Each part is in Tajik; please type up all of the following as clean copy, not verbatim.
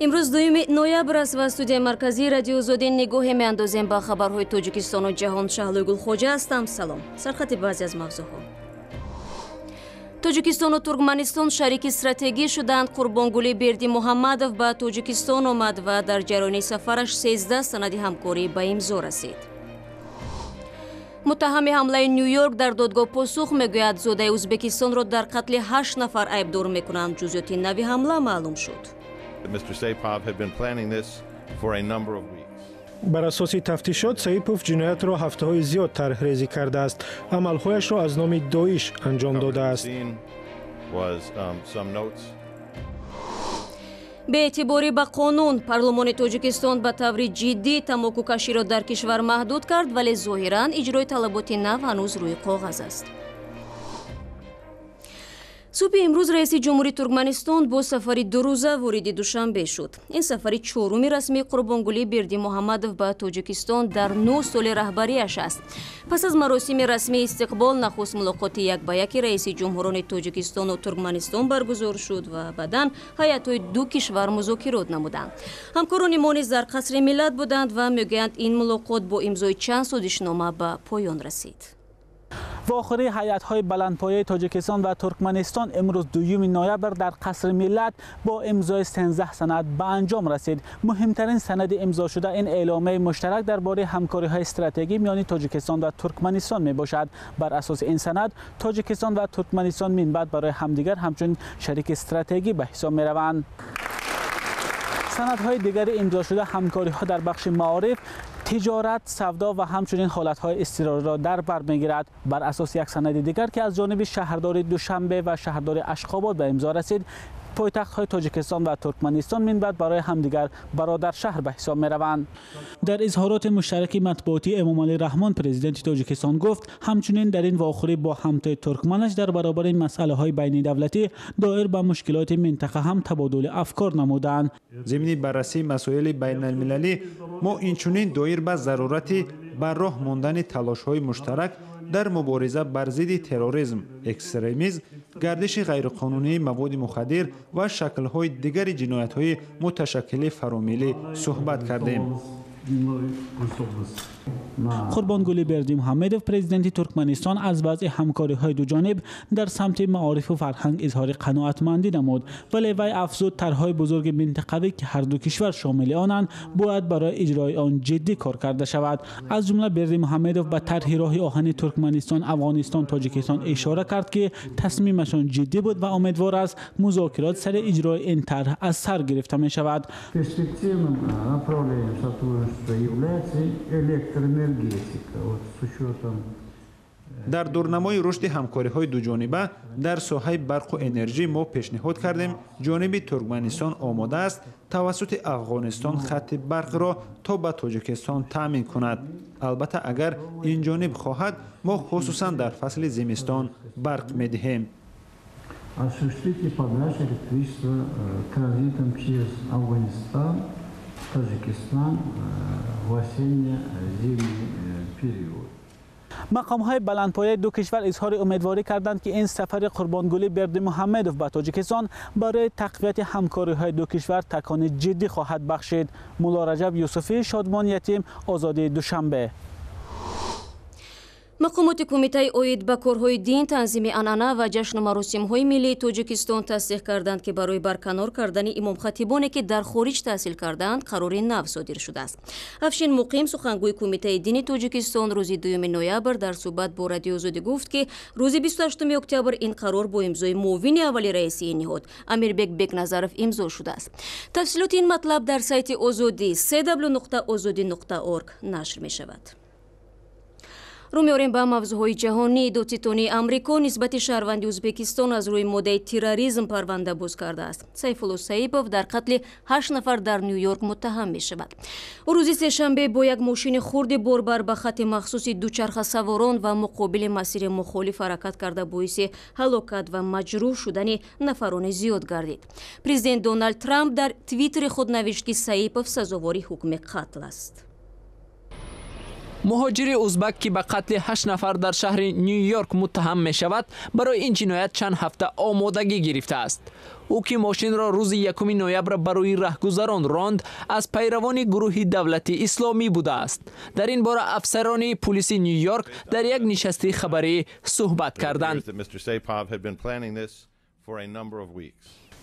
امروز 2 نویبر است و استودیوی مرکزی رادیو زودین نگاهی میاندازیم به خبرهای تاجیکستان و جهان. شهلوی گلخوجه هستم. سلام. سرخط بعضی از موضوعها. تاجیکستان و ترکمنستان شریک استراتژی شدند. قربانگلی بردی محمدов به تاجیکستان آمد و در جریان سفرش 13 سند همکاری به امضا رسید. متهم ҳамлаи نю یورک در دادگاه پاسخ میگوید زوده ازبکستان را در قتل 8 نفر عیبدار میکنند. جزئیات نوی حمله معلوم شد. بر اساس تفتیشات سایپوف جنایت را هفته‌های زیاد طرح‌ریزی کرده است. عملهایش را از نام داعش انجام داده است. به اعتباری به قانون پارلمان تاجیکستان به طور جدی تماکوکشی را در کشور محدود کرد، ولی ظاهراً اجرای طلبات نو هنوز روی کاغذ است. صبح امروز رئیس جمهوری ترکمنستان با سفری 2 روزه وارد دوشنبه شد. این سفری چهارمی رسمی قربانگلی بردی محمدов به تاجیکستان در 9 سال رهبریش است. پس از مراسم رسمی استقبال نخست ملاقات یک به یک رئیس جمهوران تاجیکستان و ترکمنستان برگزار شد و بعداً هیئت‌های دو کشور مذاکرات نمودند. همکاران ما نیز در قصر ملت بودند و میگویند این ملاقات با امضای چند سازشنامه به پایان رسید. و آخری هیئت‌های بلندپایه تاجیکستان و ترکمنستان امروز 2 نوامبر در قصر ملت با امضای 13 سند به انجام رسید. مهمترین سند امضا شده این اعلامیه مشترک درباره همکاری‌های استراتژیکی میان تاجیکستان و ترکمنستان میباشد. بر اساس این سند تاجیکستان و ترکمنستان من بعد برای همدیگر همچون شریک استراتژیکی به حساب میروند. سندهای دیگری امضا شده همکاری‌ها در بخش معارف، تجارت، سودا و همچنین حالتهای اضطراری را در بر میگیرد. بر اساس یک سند دیگر که از جانب شهردار دوشنبه و شهردار اشخاباد به امضا رسید، پایتخت‌های تاجیکستان و ترکمنستان من بعد برای همدیگر برادر شهر به حساب می‌روند. در اظهارات مشترک مطبوعاتی امامعلی رحمان پرزیدنت تاجیکستان گفت همچنین در این واخوری با همتای ترکمنش در برابر این مسائل‌های بین دولتی دایر به مشکلات منطقه هم تبادل افکار نمودند. ضمن بررسی مسائل بین المللی ما اینچنین دایر به ضرورت بر راه ماندن تلاش‌های مشترک در مبارزه بر ضد تروریسم، اکستریمیسم، گردش غیرقانونی مواد مخدر و شکل‌های دیگر جنایت‌های متشکل فرامیلی صحبت کردیم. قربانگلی بردی محمدов پرزیدنت ترکمنستان از وضع همکاری‌های دو جانب در سمت معارف و فرهنگ اظهار قناعتمندی نمود، ولی وی افزود طرح‌های بزرگ منطقوی که هر دو کشور شامل آنند باید برای اجرای آن جدی کار کرده شود. از جمله بردی محمدov به طرح راه آهن ترکمنستان، افغانستان، تاجیکستان اشاره کرد که تصمیمشان جدی بود و امیدوار است مذاکرات سر اجرای این طرح از سر گرفته می شود. در دورنمای رشد همکاری‌های دوجانبه در ساحه برق و انرژی ما پیشنهاد کردیم جانب ترکمنستان آماده است توسط افغانستان خط برق را تا به تاجیکستان تامین کند. البته اگر این جانب خواهد ما خصوصا در فصل زمستان برق می‌دهیم. Осуществите подачу электричества транзитом через Афганистан, Таджикистан в осенне-зимний период. مقام‌های بلندپایه دو کشور اظهار امیدواری کردند که این سفر قربانگلی بردی محمدov به تاجیکستان برای تقویت همکاری‌های دو کشور تکان جدی خواهد بخشید. مولا رجب یوسفی، شادمان یتیم، آزادی دوشنبه. مقامات کمیته اوید به کارهای دین، تنظیم عنعنه و جشن و مراسم‌های ملی تاجیکستان تصدیق کردند که برای برکنار کردن امام خطیبانی که در خارج تحصیل کردند قرار نو صادر شده است. افشین مقیم سخنگوی کمیته دین تاجیکستان روز 2 نوامبر در صحبت با رادیو زودی گفت که روز 28 اکتبر این قرار با امضای معاون اول رئیس این نهاد امیربک بکنظرف امضا شده است. تفصیلات این مطلب در سایت آزادی www.azadi.org نشر می شود. رو می‌آوریم به موضوعهای جهانی. دادستانی آمریکا نسبت شهروند ازبکستان از روی مدعی تروریسم پرونده باز کرده است. سیفullo Soipov در قتل 8 نفر در نیویورک متهم می‌شود. او روز سه‌شنبه با یک ماشین خرد باربر به خط مخصوص دوچرخه سواران و مقابل مسیر مخالف حرکت کرده باعث هلاکت و مجروح شدن نفران زیاد گردید. پرزیدنت دونالد ترامپ در توییتر خود نوشت که Soipov سزاوار حکم قتل است. مهاجر ازبک که به قتل 8 نفر در شهر نیویورک متهم می شود برای این جنایت چند هفته آمادگی گرفته است. او که ماشین را روز 1 نوامبر برای رهگذران راند از پیروان گروه دولتی اسلامی بوده است. در این باره افسران پلیس نیویورک در یک نشست خبری صحبت کردند.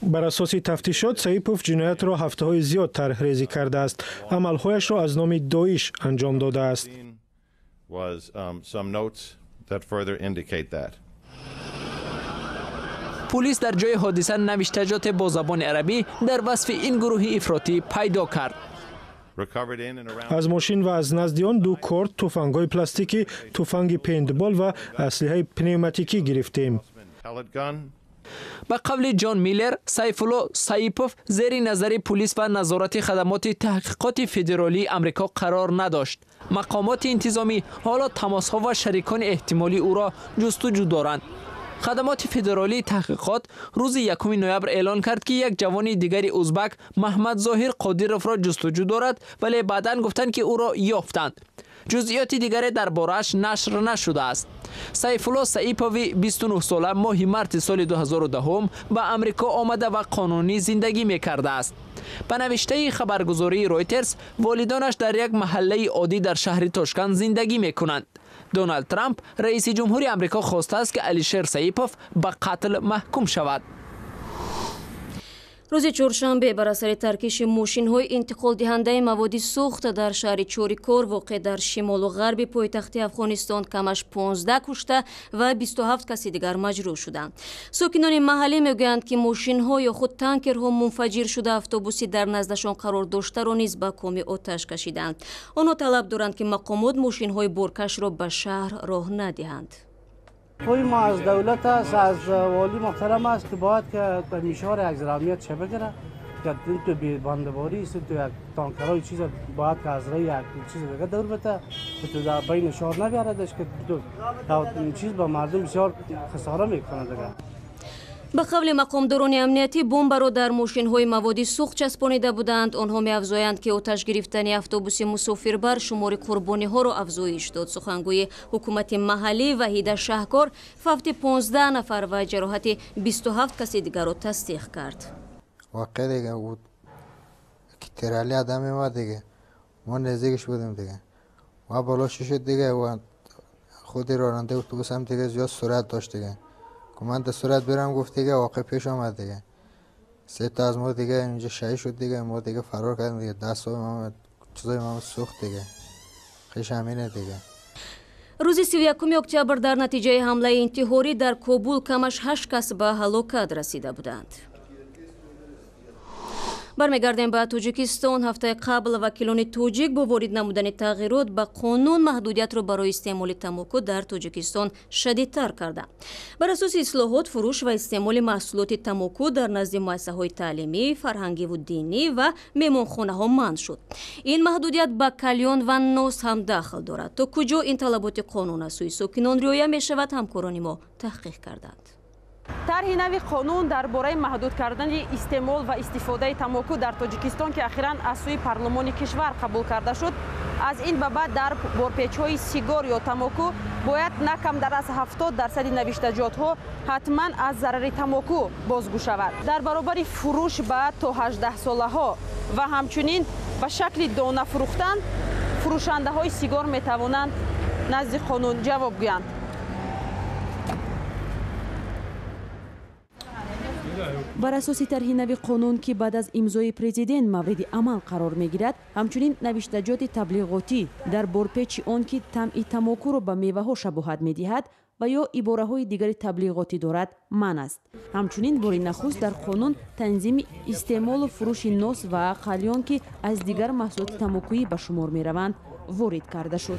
بر اساس تفتیشات سایپوف جنایت را هفته‌های زیاد طرح‌ریزی کرده است. عملهایش را از نام داعش انجام داده است. پلیس در جای حادثه نوشتجات با زبان عربی در وصف این گروه افراطی پیدا کرد. از ماشین و از نزد آن 2 کارت، تفنگ‌های پلاستیکی، تفنگ پیندبال و اسلحه پنیوماتیکی گرفتیم. به قول جان میلر، سایفوللو سویپوف زیر نظر پلیس و نظارت خدمات تحقیقات فدرالی آمریکا قرار نداشت. مقامات انتظامی حالا تماس‌ها و شریکان احتمالی او را جستجو دارند. خدمات فدرالی تحقیقات روز 1 نوامبر اعلان کرد که یک جوان دیگری ازبک محمد ظاهر قادیروف را جستجو دارد، ولی بعداً گفتند که او را یافتند. جزئیات دیگری درباره‌اش نشر نشده است. سایفوللو سویپوف 29 ساله ماه مارس سال 2010 به آمریکا آمده و قانونی زندگی می‌کرده است. به نوشته خبرگزاری رویترز، والدانش در یک محله عادی در شهر تاشکند زندگی می‌کنند. دونالد ترامپ رئیس جمهوری آمریکا خواسته است که علیشیر سویپوف به قتل محکوم شود. روز چهارشنبه بر اثر ترکش ماشین‌های انتقال دهنده مواد سوخت در شهر چوریکور واقع در شمال و غرب پایتخت افغانستان کمش 15 کشته و 27 کسی دیگر مجروح شدند. ساکنان محلی میگویند که ماشین‌ها یا خود تانکرها منفجر شده اتوبوسی در نزدشان قرار داشته را نیز به کام آتش کشیدند. آنها طلب دارند که مقامات ماشین‌های بارکش را به شهر راه ندهند. توی ما از دولت است، از والی محترم است که باید که میشار اگزرامیت چه بگیره که تو بی باندواری است، تو یک تانکرای چیز باید که از رای یک چیز دیگه دور بده که تو در بین شهر نبیاردش که تو چیز با مردم بسیار خساره میکنه دیگه. به قول مقامداران امنیتی بمب را در ماشین‌های مواد سوخت چسبانیده بودند. آنها می‌افزایند که آتش گرفتن اتوبوس مسافربر شمار قربانی‌ها را افزایش داد. سخنگوی حکومت محلی وحید شهکار فوت 15 نفر و جراحت 27 کسی دیگر را تصدیق کرد. واقعا دیگه بود که ترالی آدمی ما دیگه ما نزدیکش بودیم دیگه و بالا شد دیگه و خود راننده اتوبوس هم دیگه زیاد سرعت داشت دیگه. من در صورت برم گفت دیگه واقع پیش آمد دیگه 3 تا از ما دیگه اینجا شهید شد دیگه. ما دیگه فرار کردیم دیگه. دستای ما چیزای ما سوخت دیگه. خیش همینه دیگه. روز 31 اکتبر در نتیجه حمله انتحاری در کابل کمش 8 کس به هلاکت رسیده بودند. برمیگردیم به تاجیکستان. هفته قبل وکیلان تاجیک با وارد نمودن تغییرات به قانون محدودیت را برای استعمال تماکو در تاجیکستان شدیدتر کردند. بر اساس اصلاحات فروش و استعمال محصولات تماکو در نزد مؤسسه‌های تعلیمی، فرهنگی و دینی و مهمانخانه‌ها منع شد. این محدودیت به کلیان و نوز هم داخل دارد. تا کجا این طلبات قانون از سوی ساکنان رعایت می‌شود همکاران ما تحقیق کردند. طرح نوی قانون درباره محدود کردن استعمال و استفاده تماکو در تاجیکستان که اخیراً از سوی پارلمان کشور قبول کرده شد، از این به بعد در بارپیچ‌های سیگار یا تماکو باید نه کم در از 70% نوشتجات‌ها حتما از ضرر تماکو بازگو شود. در برابر فروش به تا 18 ساله‌ها و همچنین به شکل دانه فروختن، فروشنده‌های سیگار می‌توانند نزد قانون جواب گویند. بر اساس طرح نوی قانون که بعد از امضای پرزیدنت مورد عمل قرار میگیرد، همچنین نوشتجات تبلیغاتی در بارپیچ آن که طعم تماکو را به میوه ها شباهت میدهد و یا عباره های دیگر تبلیغاتی دارد منع است. همچنین بار نخست در قانون تنظیم استعمال و فروش نوس و قلیان که از دیگر محصولات تماکویی به شمار می روند وارد کرده شد.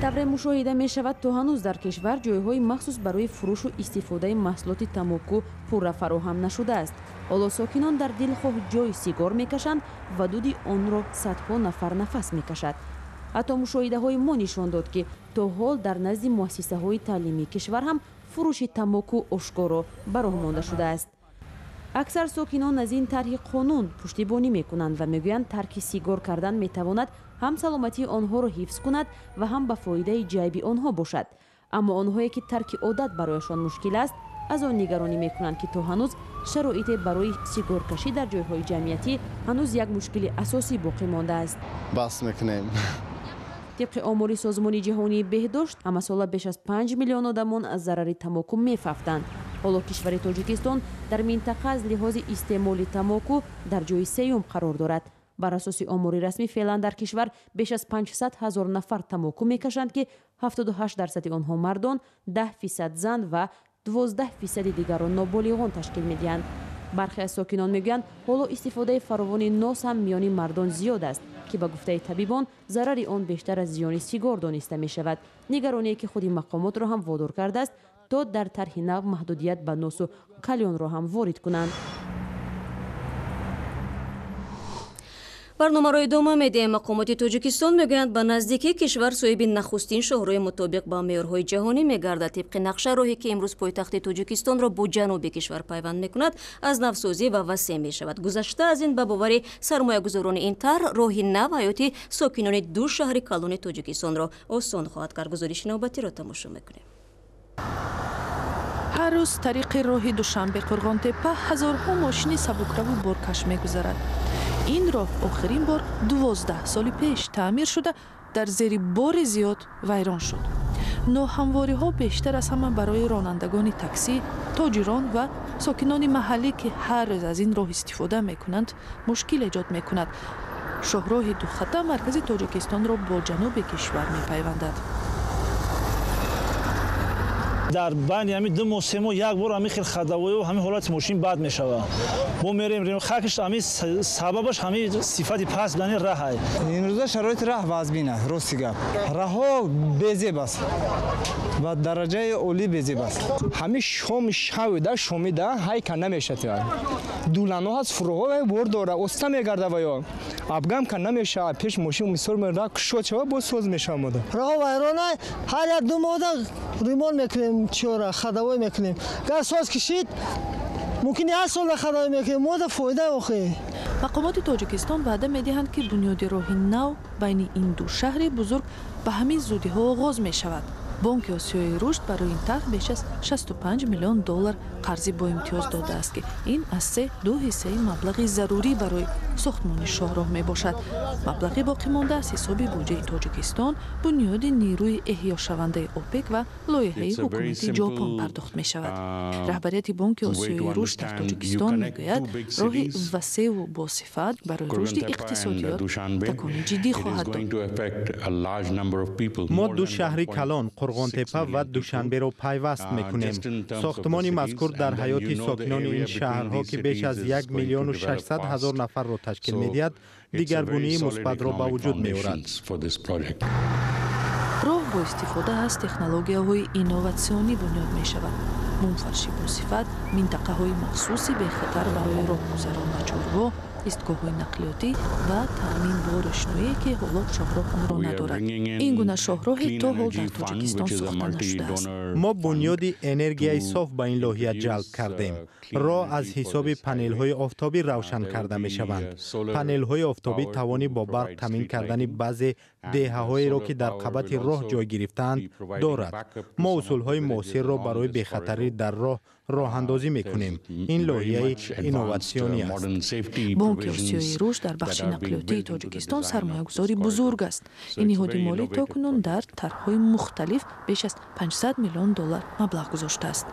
طبع مشاهده می شود تا هنوز در کشور جایهای مخصوص برای فروش و استفاده محصولات تماکو پورا فراهم نشده است. حالا ساکنان در دلخواه جای سیگار میکشند و دود آن را صدها نفر نفس میکشد. ҳатто мушоҳидаҳои мо нишон дод ки то ҳол дар назди муассисаҳои таълимии кишвар ҳам фурӯши тамоку ошкоро ба роҳ монда шудааст. аксар сокинон аз ин тарҳи қонун пуштибонӣ мекунанд ва мегӯянд тарки сигор кардан метавонад ҳам саломатии онҳоро ҳифз кунад ва ҳам ба фоидаи ҷайби онҳо бошад. аммо онҳое ки тарки одат барояшон мушкил аст, аз он нигаронӣ мекунанд ки то ҳанӯз шароите барои сигоркашӣ дар ҷойҳои ҷамъиятӣ ҳанӯз як мушкили асосӣ боқӣ мондааст. баҳс мекунем. тибқи омори созмони ҷаҳонии беҳдошт, ҳамасола беш аз 5 миллион одамон аз зарари тамоку мефафтанд. ҳоло кишвари Тоҷикистон дар минтақа аз лиҳози истеъмоли тамоку дар ҷойи сеюм қарор дорад. бар асоси омори расмӣ феълан дар кишвар беш аз 500 000 нафар тамоку мекашанд ки 78% онҳо мардон, 10% зан ва 12% дигарон ноболиғон ташкил медиҳанд. бархе аз сокинон мегӯянд ҳоло истифодаи фаровони нос ҳам миёни мардон зиёд аст ки ба гуфтаи табибон зарари он бештар аз зиёни сигор дониста мешавад. нигароние ки худи мақомотро ҳам водор кардааст то дар тарҳи нав маҳдудият ба носу калёнро ҳам ворид кунанд. барномаро идома медиҳем. мақомоти Тоҷикистон мегӯянд ба наздикии кишвар соҳиби нахустин шоҳрои мутобиқ ба меъёрҳои ҷаҳонӣ мегардад. тибқи нақша роҳе ки имрӯз пойтахти Тоҷикистонро бо ҷануби кишвар пайванд мекунад, аз навсозӣ ва васеъ мешавад. гузашта аз ин ба бовари сармоягузорони ин тарҳ роҳи нав ҳаёти сокинони ду шаҳри калони Тоҷикистонро осон хоҳад кард. гузориши навбатиро тамошо мекунем. ҳар рӯз тариқи роҳи Душанбе Қурғонтепа ҳазорҳо мошини сабукраву боркаш мегузарад. ин роҳ охирин бор 12 соли пеш таъмир шуда дар зери бори зиёд вайрон шуд. ноҳамвориҳо бештар аз ҳама барои ронандагони таксӣ, тоҷирон ва сокинони маҳаллӣ ки ҳар рӯз аз ин роҳ истифода мекунанд мушкил эҷод мекунад. шоҳроҳи духата маркази Тоҷикистонро бо ҷануби кишвар мепайвандад. дар байни ҳамин 2 моҳ 3 моҳ як бор ҳамин хел хадавоиҳо ҳамин ҳолати мошин бад мешавад. мо мерем хакиш ҳамин сабабаш ҳамин сифати паст будани раҳ аст. имрӯза шароити раҳ вазбин аст. рости гап раҳҳо безеб аст ва дараҷаи олӣ безеб аст. ҳамин шавида шомида ҳайка намешавад. дулано ҳаст фурӯҳо бор дора оста мегарда ва ё абгам ка намешавад. пеш мошин мисол мера кушод шавад бо соз мешавад. раҳо вайрона ҳар як 2 моҳда ремонт мекунем. чора хадавой мекунем. гар соз кишид мумкин 1 сол хадавой мекунем. мода фоида охе. мақомоти Тоҷикистон ваъда медиҳанд ки бунёди роҳи нав байни ин ду шаҳри бузург ба ҳамин зудиҳо оғоз мешавад. бонки осиёи рушд барои ин тарҳ беш аз 65 миллион доллар қарзи бо имтиёз додааст ки ин аз 2 ҳиссаи маблағи зарурӣ барои сохтмони шоҳроҳ мебошад. маблағи боқӣ монда аз ҳисоби буҷаи Тоҷикистон, бунёди нирӯи эҳёшавандаи ОПЕК ва лоиҳаи ҳукумати ҷопон пардохт мешавад. раҳбарияти бонки осиёи рушд дар Тоҷикистон мегӯяд роҳи васеъу босифат барои рушди иқтисодиёт такони ҷиддӣ хоҳад дод. мо ду шаҳри калон Қурғонтепа ва Душанберо пайваст мекунем. сохтмони мазкур дар ҳаёти сокинони ин шаҳрҳо ки беш аз 1 миллион 600 000 нафарро ташкил медиҳад, дигаргунии мусбатро ба вуҷуд меорад. роҳ бо истифода аз технологияҳои инноватсионӣ бунёд мешавад. мунфарши босифат, минтақаҳои махсуси бехатар барои роҳгузарон ва чоргоҳ, истгоҳҳои нақлиётӣ ва таъмин бо рӯшноие ки ҳоло шоҳроҳ онро надорад. ин гуна шоҳроҳе то ҳол дар Тоҷикистон сохта нашудааст. мо бунёди энергияи соф ба ин лоҳия ҷалб кардем. роҳ аз ҳисоби панелҳои офтобӣ равшан карда мешаванд. панелҳои офтобӣ тавони бо барқ таъмин кардани баъзе деҳаҳоеро ки дар қабати роҳ ҷой гирифтаанд дорад. мо усулҳои муосирро барои бехатарӣ дар роҳ роҳандозӣ мекунем. ин лоҳияи инноватсионӣ аст. бонки осиёи рушд дар бахши нақлиётии Тоҷикистон сармоягузори бузург аст. ин ниҳоди молӣ токунун дар тарҳҳои мухталиф беш аз 500 миллион доллар маблағ гузоштааст.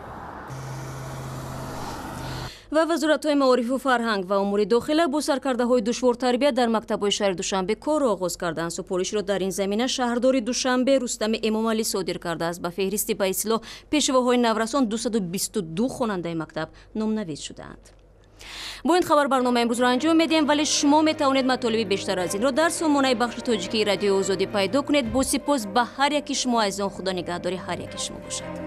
ва вазоратҳои маорифу фарҳанг ва умури дохила бо саркардаҳои душвортарбия дар мактабҳои шаҳри Душанбе корро оғоз карданд. супоришро дар ин замина шаҳрдори Душанбе Рустами Эмомалӣ содир кардааст. ба феҳристи ба ислоҳ пешвоҳои наврасон 222 хонандаи мактаб номнавис шудаанд. бо ин хабар барнома имрӯзро анҷом медиҳем, вале шумо метавонед матолиби бештар аз инро дар сомонаи бахши тоҷикии радиои озодӣ пайдо кунед. бо сипос ба ҳар яки шумо азизон. худо нигаҳдори ҳар яки шумо бошад.